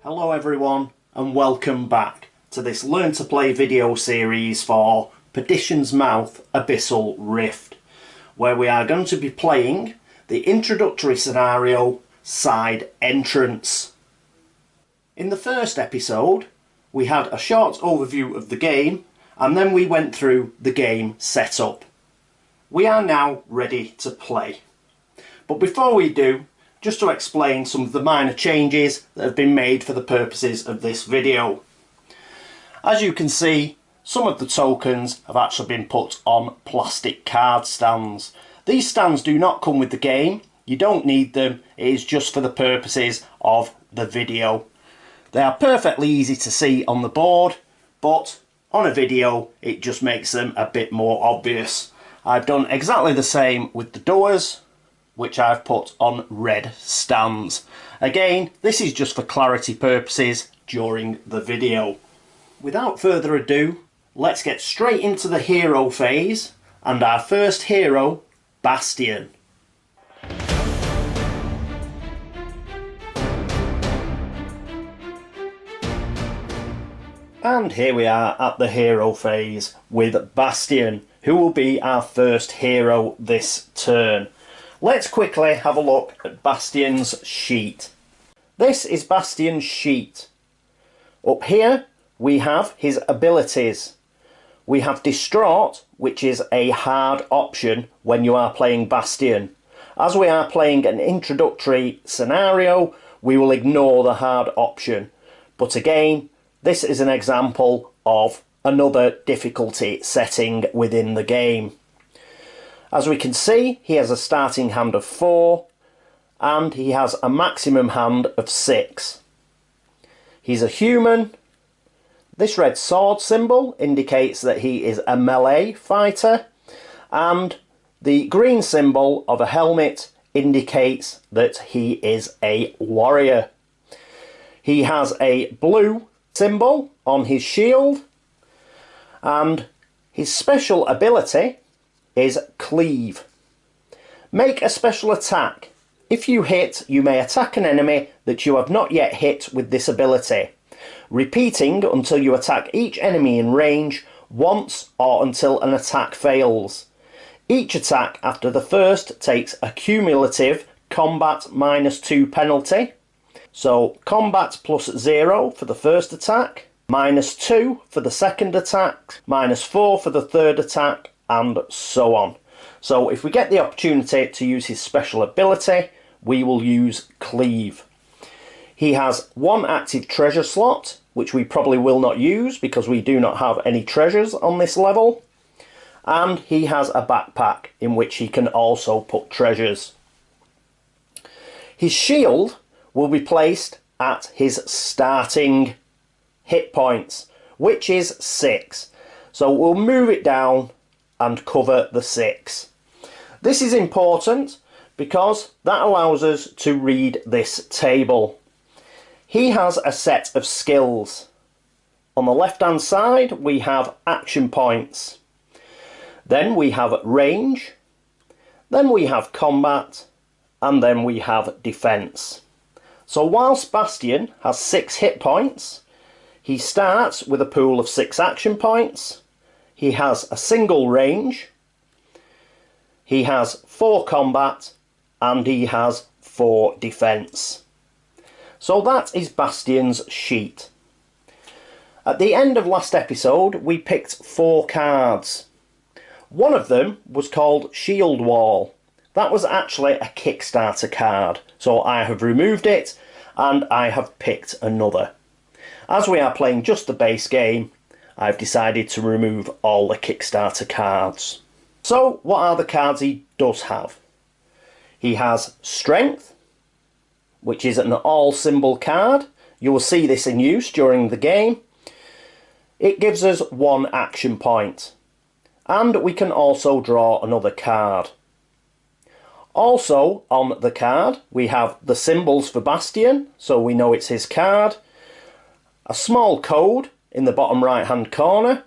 Hello everyone and welcome back to this Learn to Play video series for Perdition's Mouth Abyssal Rift, where we are going to be playing the introductory scenario Side Entrance. In the first episode we had a short overview of the game and then we went through the game setup. We are now ready to play. But before we do, just to explain some of the minor changes that have been made for the purposes of this video. As you can see, some of the tokens have actually been put on plastic card stands. These stands do not come with the game, you don't need them, it is just for the purposes of the video. They are perfectly easy to see on the board, but on a video it just makes them a bit more obvious. I've done exactly the same with the doors, which I've put on red stands. Again, this is just for clarity purposes during the video. Without further ado, let's get straight into the hero phase, and our first hero, Bastian. And here we are at the hero phase with Bastian, who will be our first hero this turn. Let's quickly have a look at Bastian's sheet. This is Bastian's sheet. Up here we have his abilities. We have Distraught, which is a hard option when you are playing Bastian. As we are playing an introductory scenario, we will ignore the hard option. But again, this is an example of another difficulty setting within the game. As we can see, he has a starting hand of 4 and he has a maximum hand of 6. He's a human. This red sword symbol indicates that he is a melee fighter, and the green symbol of a helmet indicates that he is a warrior. He has a blue symbol on his shield, and his special ability is Cleave. Make a special attack. If you hit, you may attack an enemy that you have not yet hit with this ability, repeating until you attack each enemy in range once or until an attack fails. Each attack after the first takes a cumulative combat -2 penalty. So combat +0 for the first attack, -2 for the second attack, -4 for the third attack, and so on. So if we get the opportunity to use his special ability, we will use Cleave. He has one active treasure slot, which we probably will not use because we do not have any treasures on this level. And he has a backpack in which he can also put treasures. His shield will be placed at his starting hit points, which is 6. So we'll move it down and cover the 6. This is important because that allows us to read this table. He has a set of skills. On the left hand side we have action points. Then we have range. Then we have combat. And then we have defense. So whilst Bastian has 6 hit points, he starts with a pool of 6 action points. He has a single range, he has 4 combat, and he has 4 defense. So that is Bastian's sheet. At the end of last episode we picked 4 cards. One of them was called Shield Wall. That was actually a Kickstarter card, so I have removed it and I have picked another. As we are playing just the base game, I've decided to remove all the Kickstarter cards. So what are the cards he does have? He has Strength, which is an all symbol card. You will see this in use during the game. It gives us 1 action point. And we can also draw another card. Also on the card we have the symbols for Bastian, so we know it's his card. A small code in the bottom right hand corner,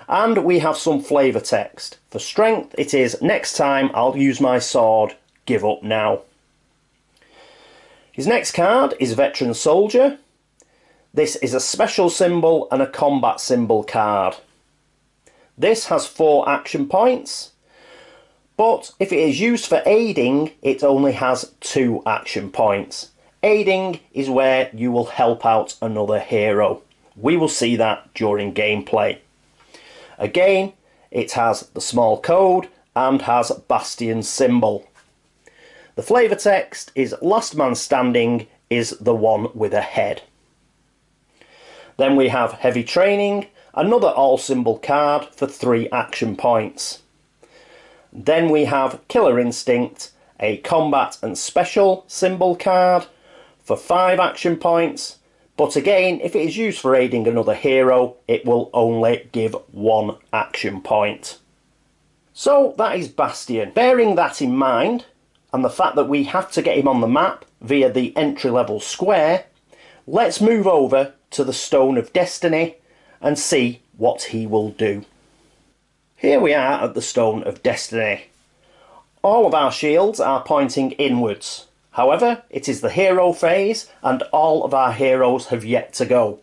and we have some flavour text. For strength it is "Next time I'll use my sword, give up now." His next card is Veteran Soldier. This is a special symbol and a combat symbol card. This has 4 action points, but if it is used for aiding, it only has 2 action points. Aiding is where you will help out another hero. We will see that during gameplay. Again, it has the small code and has Bastian's symbol. The flavour text is "Last man standing is the one with a head." Then we have Heavy Training, another all symbol card for 3 action points. Then we have Killer Instinct, a combat and special symbol card for 5 action points, but again, if it is used for aiding another hero, it will only give 1 action point. So that is Bastian. Bearing that in mind, and the fact that we have to get him on the map via the entry level square, let's move over to the Stone of Destiny and see what he will do. Here we are at the Stone of Destiny. All of our shields are pointing inwards. However, it is the hero phase and all of our heroes have yet to go.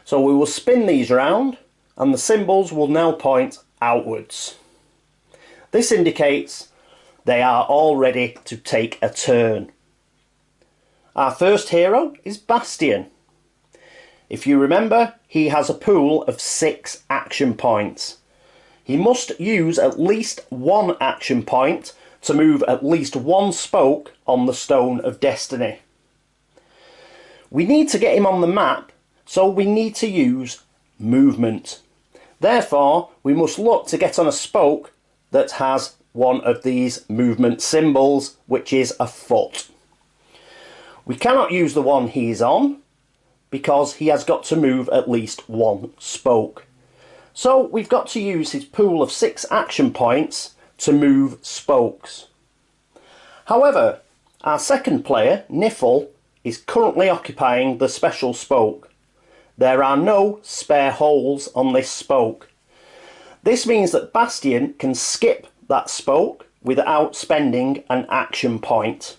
So we will spin these around and the symbols will now point outwards. This indicates they are all ready to take a turn. Our first hero is Bastian. If you remember, he has a pool of 6 action points. He must use at least 1 action point to move at least 1 spoke on the Stone of Destiny. We need to get him on the map, so we need to use movement. Therefore, we must look to get on a spoke that has one of these movement symbols, which is a foot. We cannot use the one he's on, because he has got to move at least 1 spoke. So we've got to use his pool of 6 action points to move spokes. However, our second player, Niffil, is currently occupying the special spoke. There are no spare holes on this spoke. This means that Bastian can skip that spoke without spending an action point.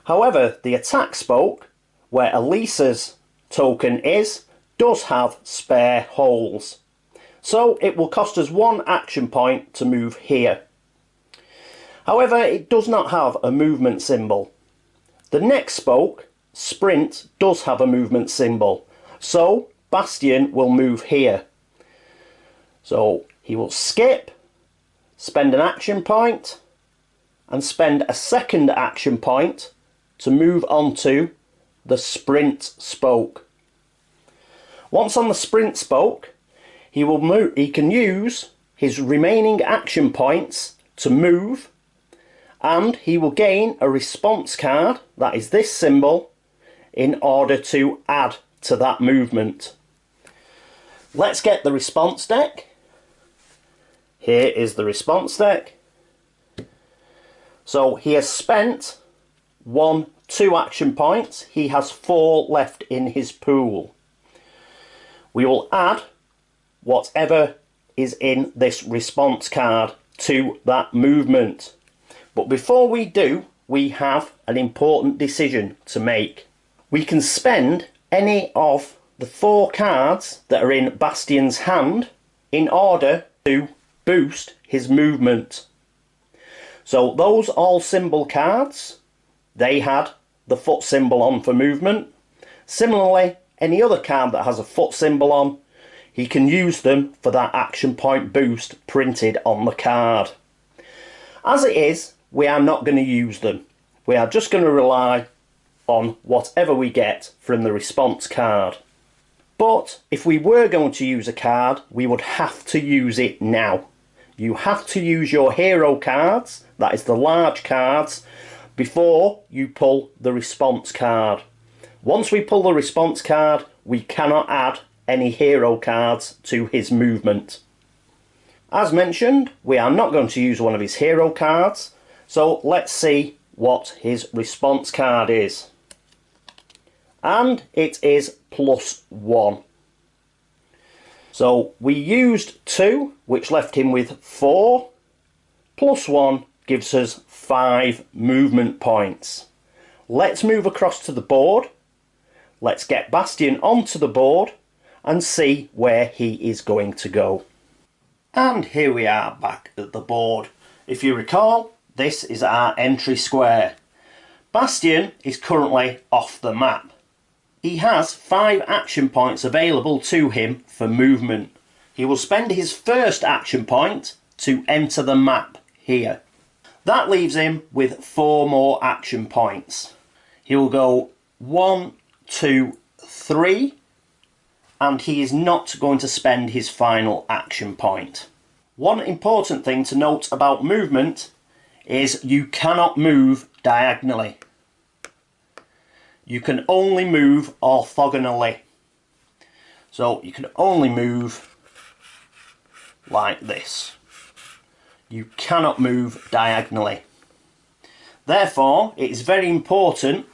However, the attack spoke, where Elisa's token is, does have spare holes. So it will cost us 1 action point to move here. However, it does not have a movement symbol. The next spoke, Sprint, does have a movement symbol. So Bastian will move here. So he will skip, spend an action point, and spend a second action point to move onto the Sprint spoke. Once on the Sprint spoke, he can use his remaining action points to move, and he will gain a response card, that is this symbol, in order to add to that movement. Let's get the response deck. Here is the response deck. So he has spent 2 action points. He has 4 left in his pool. We will add whatever is in this response card to that movement. But before we do, we have an important decision to make. We can spend any of the 4 cards that are in Bastian's hand in order to boost his movement. So those all symbol cards, they had the foot symbol on for movement. Similarly, any other card that has a foot symbol on, he can use them for that action point boost printed on the card. As it is, we are not going to use them. We are just going to rely on whatever we get from the response card. But if we were going to use a card, we would have to use it now. You have to use your hero cards, that is the large cards, before you pull the response card. Once we pull the response card, we cannot add any hero cards to his movement. As mentioned, we are not going to use one of his hero cards, so let's see what his response card is. And it is +1. So we used 2, which left him with 4. +1 gives us 5 movement points. Let's move across to the board. let's get Bastian onto the board and see where he is going to go. And here we are back at the board. If you recall, this is our entry square. Bastian is currently off the map. He has 5 action points available to him for movement. He will spend his first action point to enter the map here. That leaves him with 4 more action points. He will go 1, 2, 3, and he is not going to spend his final action point. One important thing to note about movement is you cannot move diagonally. You can only move orthogonally. So you can only move like this. You cannot move diagonally. Therefore, it is very important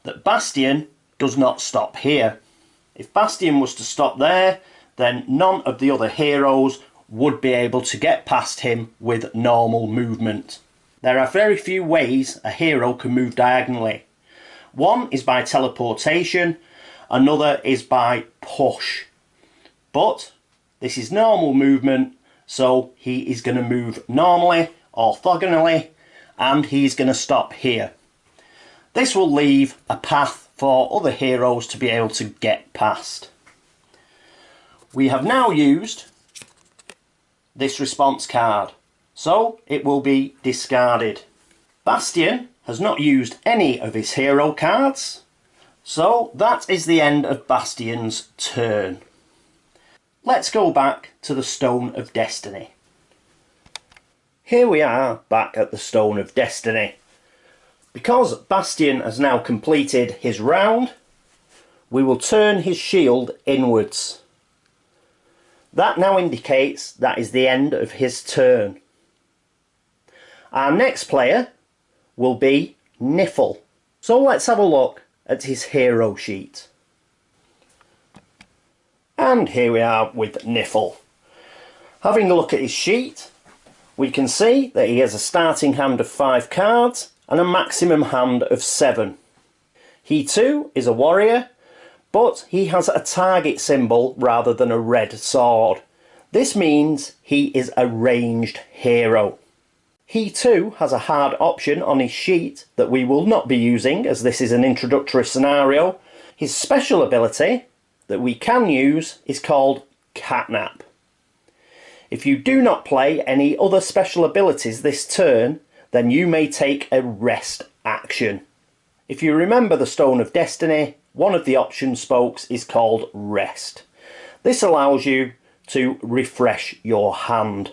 that Bastian does not stop here. If Bastian was to stop there, then none of the other heroes would be able to get past him with normal movement. There are very few ways a hero can move diagonally. One is by teleportation, another is by push. But this is normal movement, so he is going to move normally, orthogonally, and he's going to stop here. This will leave a path for other heroes to be able to get past. We have now used this response card, so it will be discarded. Bastian has not used any of his hero cards, so that is the end of Bastian's turn. Let's go back to the Stone of Destiny. Here we are back at the Stone of Destiny. Because Bastian has now completed his round, we will turn his shield inwards. That now indicates that is the end of his turn. Our next player will be Niffil. So let's have a look at his hero sheet. And here we are with Niffil. Having a look at his sheet, we can see that he has a starting hand of 5 cards and a maximum hand of 7. He too is a warrior, but he has a target symbol rather than a red sword. This means he is a ranged hero. He too has a hard option on his sheet that we will not be using as this is an introductory scenario. His special ability that we can use is called Catnap. If you do not play any other special abilities this turn, then you may take a rest action. If you remember the Stone of Destiny, one of the option spokes is called Rest. This allows you to refresh your hand.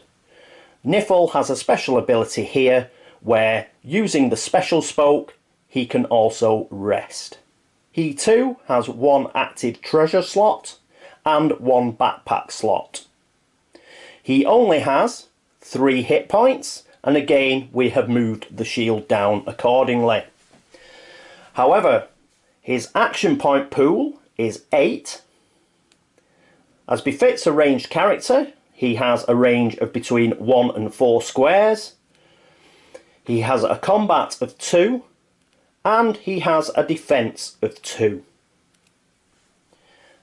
Niffil has a special ability here where, using the special spoke, he can also rest. He too has 1 active treasure slot and 1 backpack slot. He only has 3 hit points, and again we have moved the shield down accordingly. However, his action point pool is 8. As befits a ranged character, he has a range of between 1 and 4 squares. He has a combat of 2, and he has a defence of 2.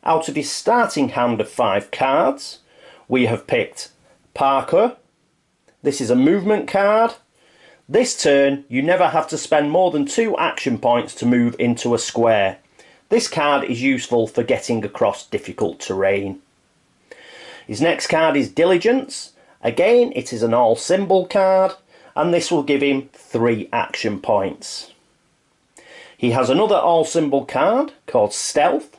Out of his starting hand of 5 cards, we have picked Parkour. This is a movement card. This turn, you never have to spend more than 2 action points to move into a square. This card is useful for getting across difficult terrain. His next card is Diligence. Again, it is an all symbol card, and this will give him 3 action points. He has another all symbol card called Stealth.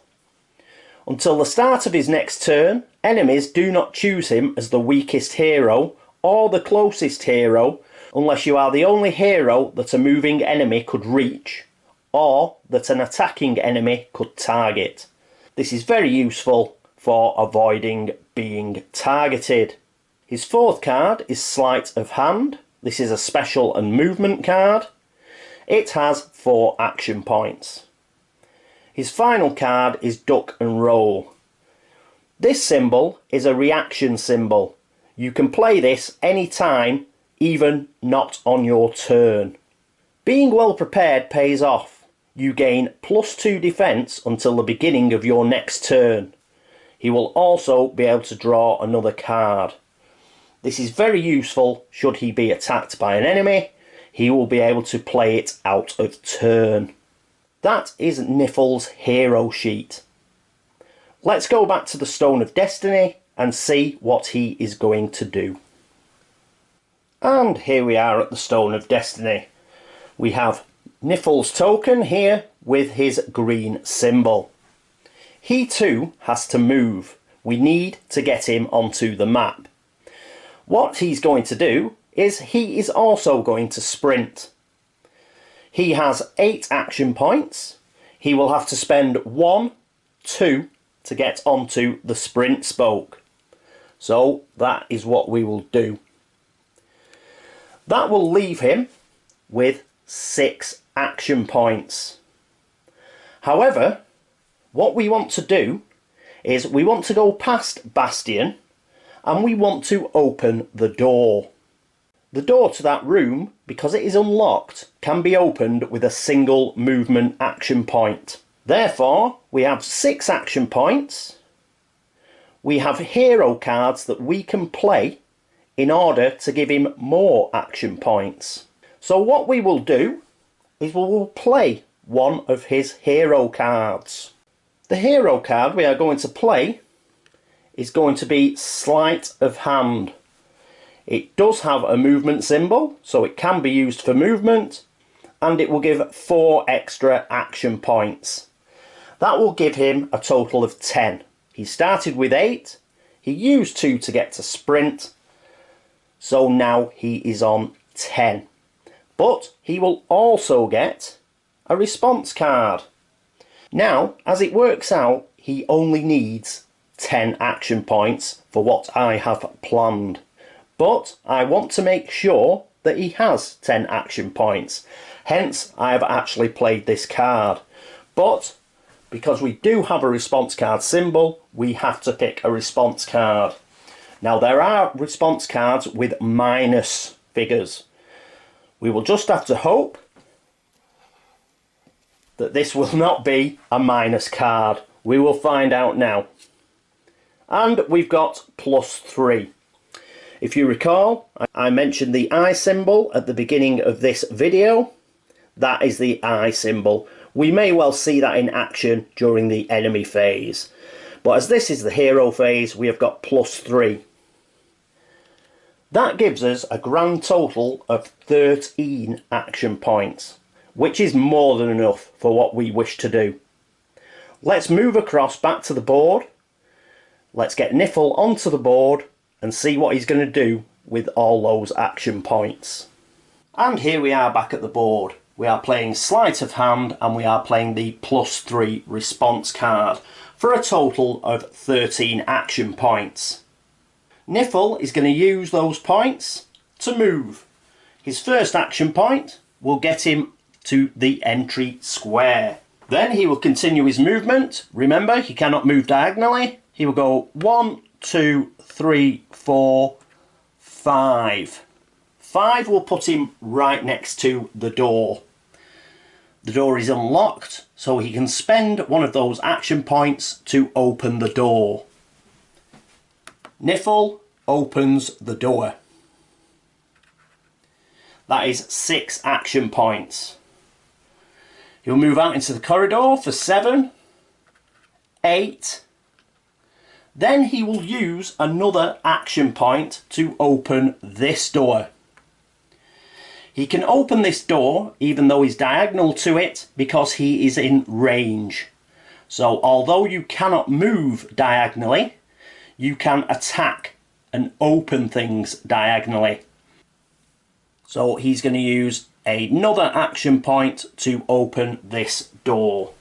Until the start of his next turn, enemies do not choose him as the weakest hero or the closest hero unless you are the only hero that a moving enemy could reach or that an attacking enemy could target. This is very useful for avoiding being targeted. His 4th card is Sleight of Hand. This is a special and movement card. It has 4 action points. His final card is Duck and Roll. This symbol is a reaction symbol. You can play this any time, even not on your turn. Being well prepared pays off. you gain +2 defence until the beginning of your next turn. He will also be able to draw another card. This is very useful should he be attacked by an enemy. He will be able to play it out of turn. That is Niffil's hero sheet. Let's go back to the Stone of Destiny and see what he is going to do. And here we are at the Stone of Destiny. We have Niffil's token here with his green symbol. He too has to move. We need to get him onto the map. What he's going to do is he is also going to sprint. He has 8 action points. He will have to spend 1, 2 to get onto the sprint spoke. So that is what we will do. That will leave him with 6 action points. However, what we want to do is we want to go past Bastian and we want to open the door. The door to that room, because it is unlocked, can be opened with a single movement action point. Therefore, we have 6 action points. We have hero cards that we can play in order to give him more action points. So what we will do is we will play one of his hero cards. The hero card we are going to play is going to be Sleight of Hand. It does have a movement symbol, so it can be used for movement, and it will give 4 extra action points. That will give him a total of 10. He started with 8, he used 2 to get to sprint, so now he is on 10. But he will also get a response card. Now, as it works out, he only needs 10 action points for what I have planned. But I want to make sure that he has 10 action points. Hence, I have actually played this card. But because we do have a response card symbol, we have to pick a response card. Now, there are response cards with minus figures. We will just have to hope that this will not be a minus card. We will find out now. And we've got +3. If you recall, I mentioned the eye symbol at the beginning of this video. That is the eye symbol. We may well see that in action during the enemy phase. But as this is the hero phase, we have got +3. That gives us a grand total of 13 action points, which is more than enough for what we wish to do. Let's move across back to the board. Let's get Niffil onto the board and see what he's going to do with all those action points. And here we are back at the board. We are playing Sleight of Hand and we are playing the +3 response card for a total of 13 action points. Niffil is going to use those points to move. His first action point will get him to the entry square. Then he will continue his movement. Remember, he cannot move diagonally. He will go 1, 2, 3, 4, 5. 5 will put him right next to the door. The door is unlocked, so he can spend one of those action points to open the door. Niffil opens the door. That is 6 action points. He'll move out into the corridor for 7, 8. Then he will use another action point to open this door. He can open this door even though he's diagonal to it because he is in range. So although you cannot move diagonally, you can attack and open things diagonally. So he's going to use another action point to open this door.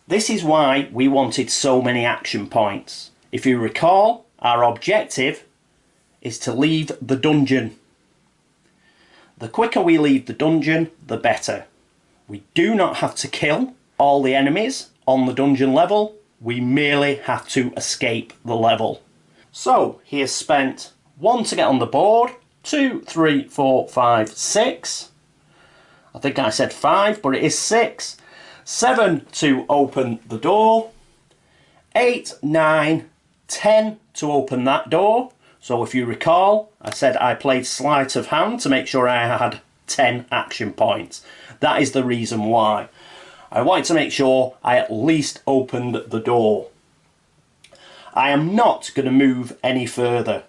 This is why we wanted so many action points. If you recall, our objective is to leave the dungeon. The quicker we leave the dungeon, the better. We do not have to kill all the enemies on the dungeon level. We merely have to escape the level. So he has spent 1 to get on the board, 2, 3, 4, 5, 6. I think I said 5, but it is 6. 7 to open the door, 8, 9, 10 to open that door. So if you recall, I said I played sleight of hand to make sure I had 10 action points. That is the reason why. I wanted to make sure I at least opened the door. I am not going to move any further.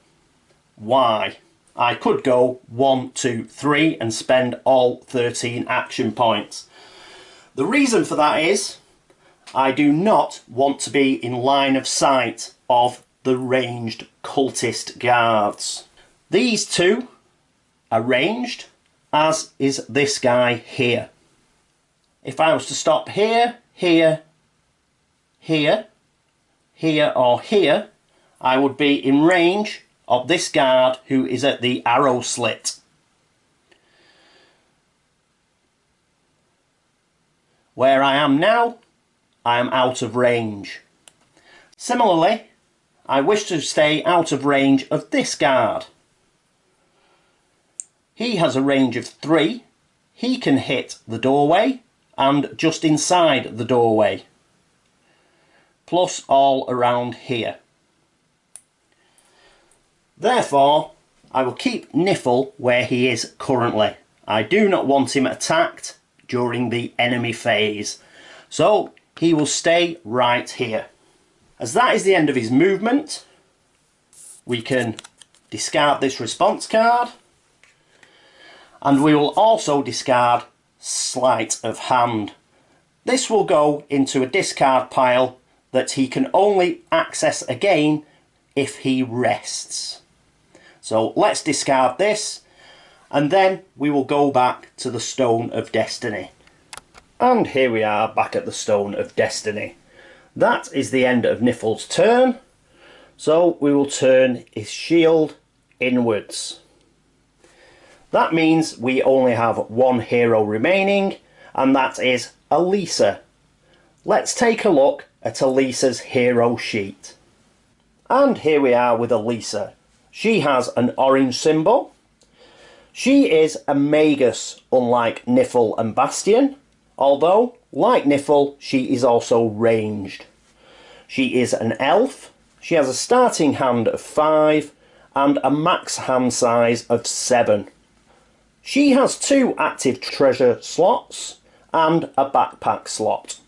Why? I could go 1, 2, 3 and spend all 13 action points. The reason for that is I do not want to be in line of sight of the ranged cultist guards. These two are ranged, as is this guy here. If I was to stop here, here, here, here or here, I would be in range of this guard who is at the arrow slit. Where I am now, I am out of range. Similarly, I wish to stay out of range of this guard. He has a range of 3. He can hit the doorway and just inside the doorway, plus all around here. Therefore, I will keep Niffil where he is currently. I do not want him attacked during the enemy phase, so he will stay right here. As that is the end of his movement, we can discard this response card, and we will also discard Sleight of Hand. This will go into a discard pile that he can only access again if he rests. So let's discard this, and then we will go back to the Stone of Destiny. And here we are back at the Stone of Destiny. That is the end of Niffil's turn, so we will turn his shield inwards. That means we only have one hero remaining, and that is Elisa. Let's take a look at Elisa's hero sheet. And here we are with Elisa. She has an orange symbol. She is a magus, unlike Niffil and Bastian, although, like Niffil, she is also ranged. She is an elf. She has a starting hand of 5 and a max hand size of 7. She has 2 active treasure slots and a backpack slot.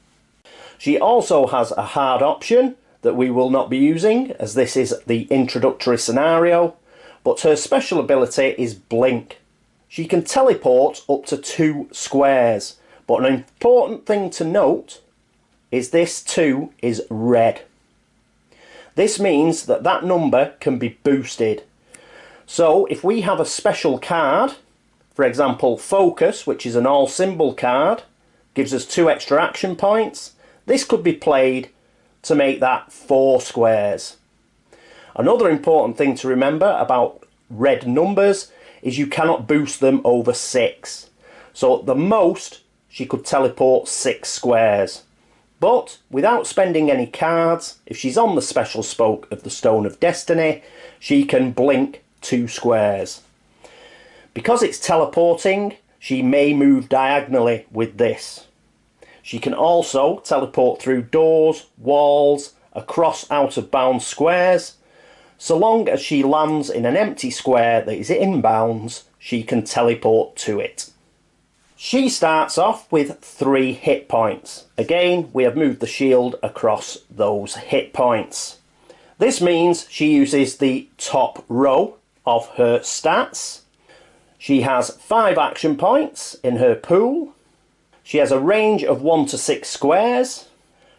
She also has a hard option that we will not be using, as this is the introductory scenario, but her special ability is Blink. She can teleport up to 2 squares, but an important thing to note is this 2 is red. This means that that number can be boosted. So if we have a special card, for example Focus, which is an all symbol card, gives us 2 extra action points, this could be played to make that 4 squares. Another important thing to remember about red numbers is you cannot boost them over 6. So at the most she could teleport 6 squares. But without spending any cards, if she's on the special spoke of the Stone of Destiny, she can blink 2 squares. Because it's teleporting, she may move diagonally with this. She can also teleport through doors, walls, across out of bounds squares. So long as she lands in an empty square that is in bounds, she can teleport to it. She starts off with 3 hit points. Again, we have moved the shield across those hit points. This means she uses the top row of her stats. She has 5 action points in her pool. She has a range of 1 to 6 squares.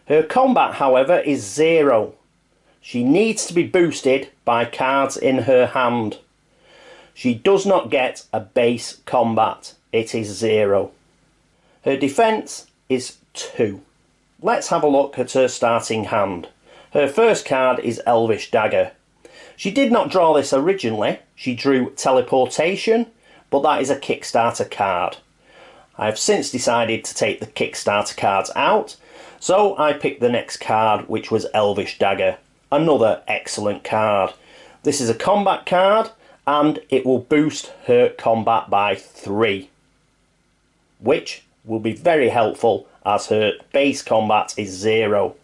Her combat, however, is 0. She needs to be boosted by cards in her hand. She does not get a base combat. It is 0. Her defense is 2. Let's have a look at her starting hand. Her first card is Elvish Dagger. She did not draw this originally. She drew Teleportation, but that is a Kickstarter card. I have since decided to take the Kickstarter cards out, so I picked the next card, which was Elvish Dagger. Another excellent card. This is a combat card, and it will boost her combat by 3, which will be very helpful as her base combat is 0.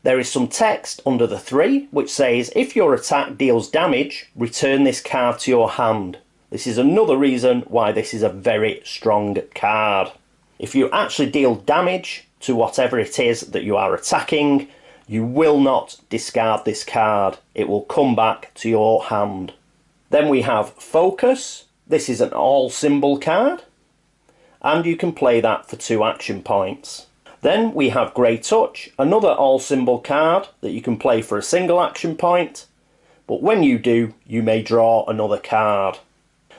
There is some text under the 3 which says if your attack deals damage, return this card to your hand. This is another reason why this is a very strong card. If you actually deal damage to whatever it is that you are attacking, you will not discard this card. It will come back to your hand. Then we have Focus. This is an all symbol card, and you can play that for 2 action points. Then we have Grey Touch, another all symbol card that you can play for a single action point, but when you do, you may draw another card.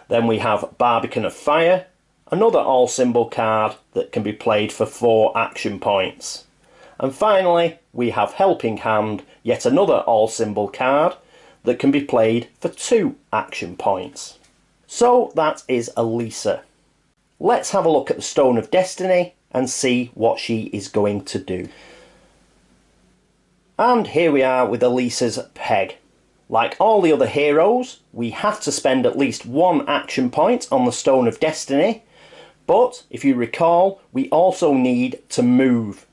Then we have Barbican of Fire, another all symbol card that can be played for 4 action points. And finally, we have Helping Hand, yet another all symbol card that can be played for 2 action points. So that is Elisa. Let's have a look at the Stone of Destiny and see what she is going to do. And here we are with Elisa's peg. Like all the other heroes, we have to spend at least 1 action point on the Stone of Destiny, but if you recall, we also need to move.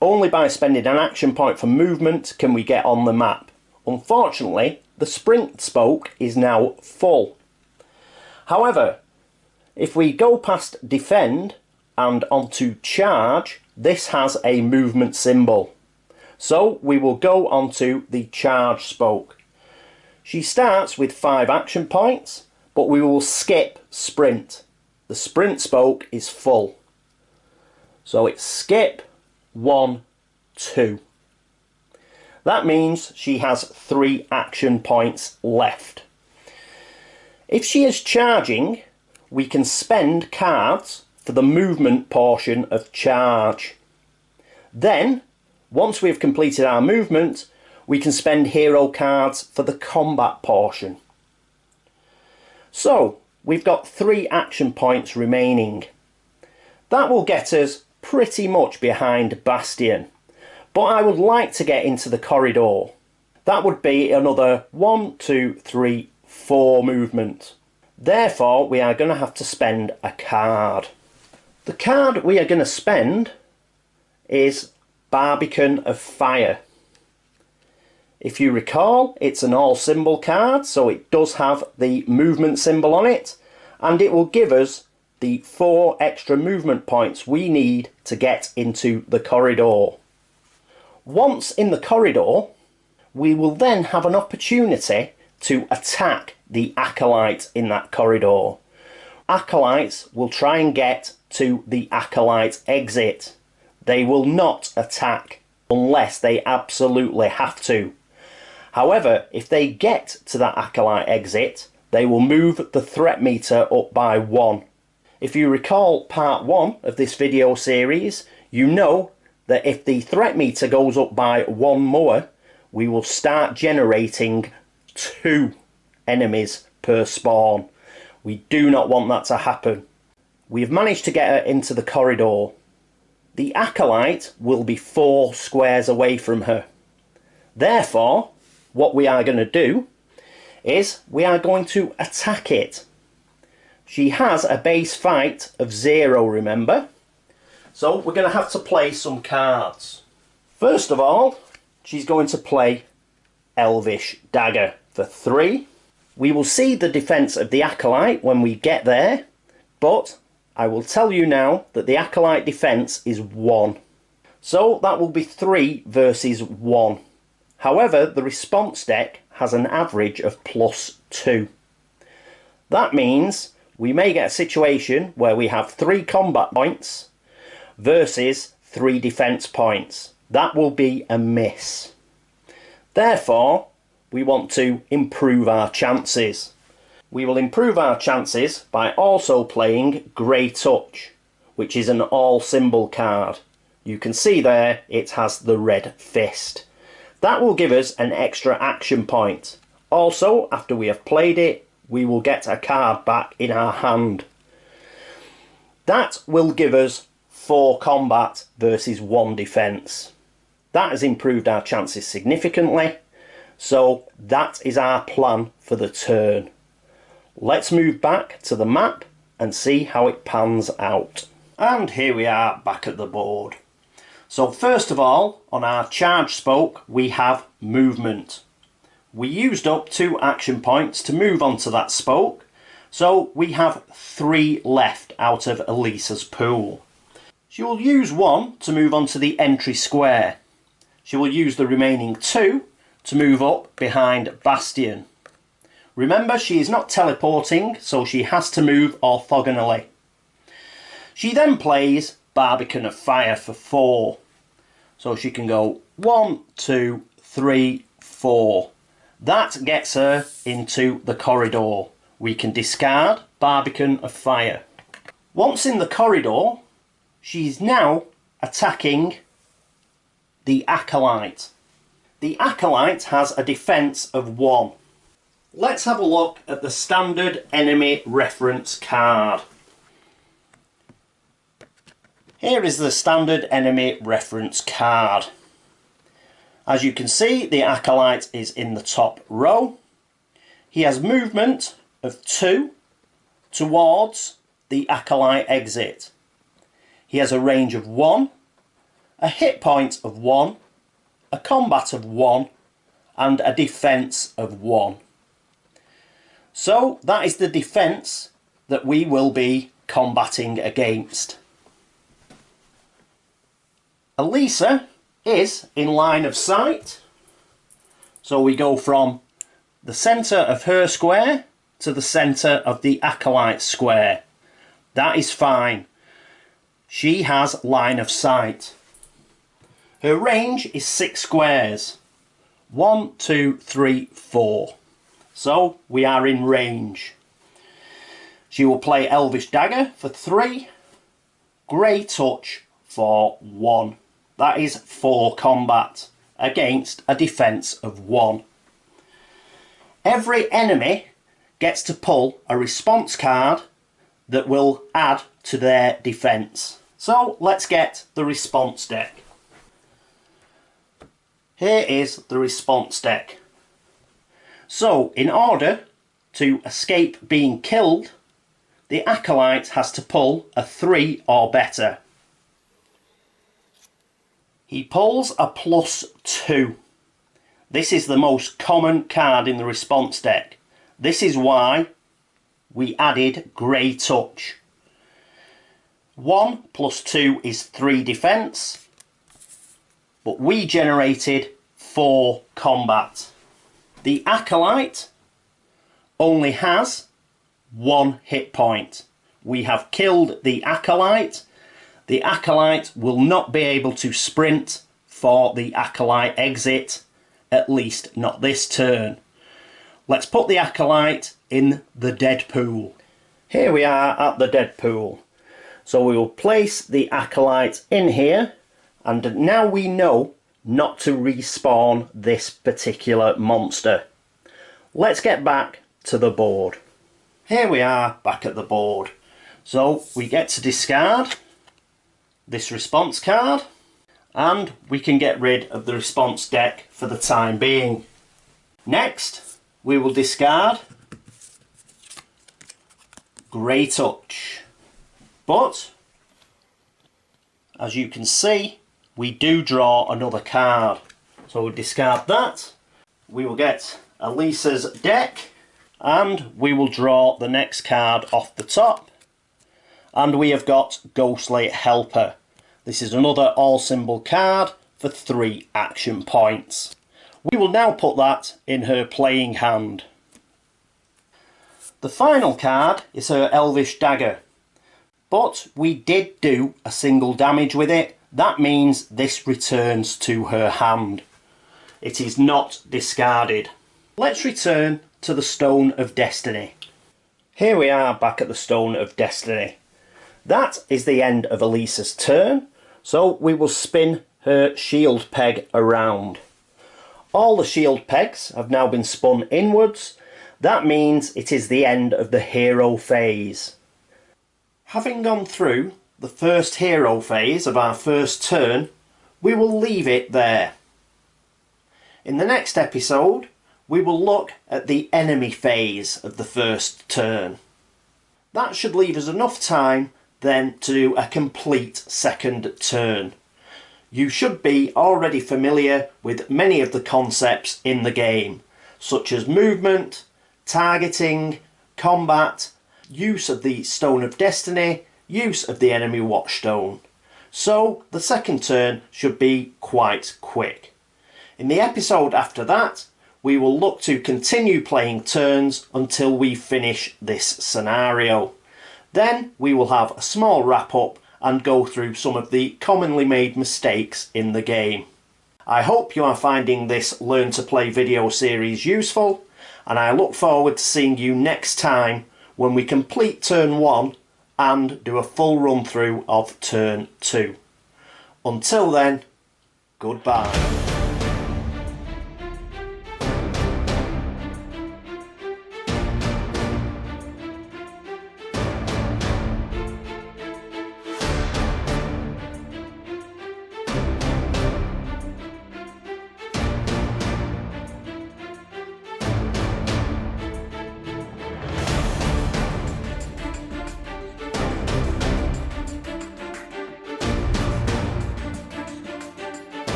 Only by spending an action point for movement can we get on the map. Unfortunately, the sprint spoke is now full. However, if we go past defend and onto charge, this has a movement symbol. So we will go onto the charge spoke. She starts with 5 action points, but we will skip sprint. The sprint spoke is full. So it's skip 1, 2. That means she has 3 action points left. If she is charging, we can spend cards for the movement portion of charge. Then, once we have completed our movement, we can spend hero cards for the combat portion. So, we've got 3 action points remaining. That will get us pretty much behind Bastian, but I would like to get into the corridor. That would be another 1, 2, 3, 4 movement. Therefore, we are going to have to spend a card. The card we are going to spend is Barbican of Fire. If you recall, it's an all symbol card, so it does have the movement symbol on it, and it will give us the 4 extra movement points we need to get into the corridor. Once in the corridor, we will then have an opportunity to attack the acolyte in that corridor. Acolytes will try and get to the acolyte exit. They will not attack unless they absolutely have to. However, if they get to that acolyte exit, they will move the threat meter up by 1. If you recall part 1 of this video series, you know that if the threat meter goes up by 1 more, we will start generating 2 enemies per spawn. We do not want that to happen. We've managed to get her into the corridor. The acolyte will be 4 squares away from her. Therefore, what we are going to do is we are going to attack it. She has a base fight of 0, remember? So we're going to have to play some cards. First of all, she's going to play Elvish Dagger for 3. We will see the defense of the acolyte when we get there, but I will tell you now that the acolyte defense is 1. So that will be 3 versus 1. However, the response deck has an average of +2. That means we may get a situation where we have 3 combat points versus 3 defense points. That will be a miss. Therefore, we want to improve our chances. We will improve our chances by also playing Grey Touch, which is an all symbol card. You can see there it has the red fist. That will give us an extra action point. Also, after we have played it, we will get a card back in our hand. That will give us 4 combat versus 1 defense. That has improved our chances significantly. So that is our plan for the turn. Let's move back to the map and see how it pans out. And here we are back at the board. So first of all, on our charge spoke, we have movement. We used up 2 action points to move onto that spoke, so we have 3 left out of Elisa's pool. She will use 1 to move onto the entry square. She will use the remaining 2 to move up behind Bastian. Remember, she is not teleporting, so she has to move orthogonally. She then plays Barbican of Fire for 4. So she can go 1, 2, 3, 4. That gets her into the corridor. We can discard Barbican of Fire. Once in the corridor, she's now attacking the Acolyte. The Acolyte has a defense of 1. Let's have a look at the standard enemy reference card. Here is the standard enemy reference card. As you can see, the Acolyte is in the top row. He has movement of 2 towards the Acolyte exit. He has a range of 1, a hit point of 1, a combat of 1, and a defense of 1. So that is the defense that we will be combating against. Elisa is in line of sight, so we go from the centre of her square to the centre of the Acolyte square. That is fine. She has line of sight. Her range is 6 squares. 1, 2, 3, 4. So we are in range. She will play Elvish Dagger for 3, Grey Touch for 1. That is 4 combat against a defense of 1. Every enemy gets to pull a response card that will add to their defense. So let's get the response deck. Here is the response deck. So in order to escape being killed, the Acolyte has to pull a 3 or better. He pulls a +2. This is the most common card in the response deck. This is why we added Grey Touch. 1 + 2 is 3 defense, but we generated 4 combat. The Acolyte only has 1 hit point. We have killed the Acolyte. The Acolyte will not be able to sprint for the Acolyte exit, at least not this turn. Let's put the Acolyte in the dead pool. Here we are at the dead pool. So we will place the Acolyte in here, and now we know not to respawn this particular monster. Let's get back to the board. Here we are back at the board. So we get to discard this response card, and we can get rid of the response deck for the time being. Next, we will discard Grey Touch. But, as you can see, we do draw another card. So we'll discard that. We will get Elisa's deck, and we will draw the next card off the top. And we have got Ghostly Helper. This is another all symbol card for 3 action points. We will now put that in her playing hand. The final card is her Elvish Dagger. But we did do a single damage with it. That means this returns to her hand. It is not discarded. Let's return to the Stone of Destiny. Here we are back at the Stone of Destiny. That is the end of Elisa's turn, so we will spin her shield peg around. All the shield pegs have now been spun inwards. That means it is the end of the hero phase. Having gone through the first hero phase of our first turn, we will leave it there. In the next episode, we will look at the enemy phase of the first turn. That should leave us enough time then to do a complete second turn. You should be already familiar with many of the concepts in the game, such as movement, targeting, combat, use of the Stone of Destiny, use of the enemy watchstone. So the second turn should be quite quick. In the episode after that, we will look to continue playing turns until we finish this scenario. Then we will have a small wrap up and go through some of the commonly made mistakes in the game. I hope you are finding this Learn to Play video series useful, and I look forward to seeing you next time when we complete turn 1 and do a full run through of turn 2. Until then, goodbye.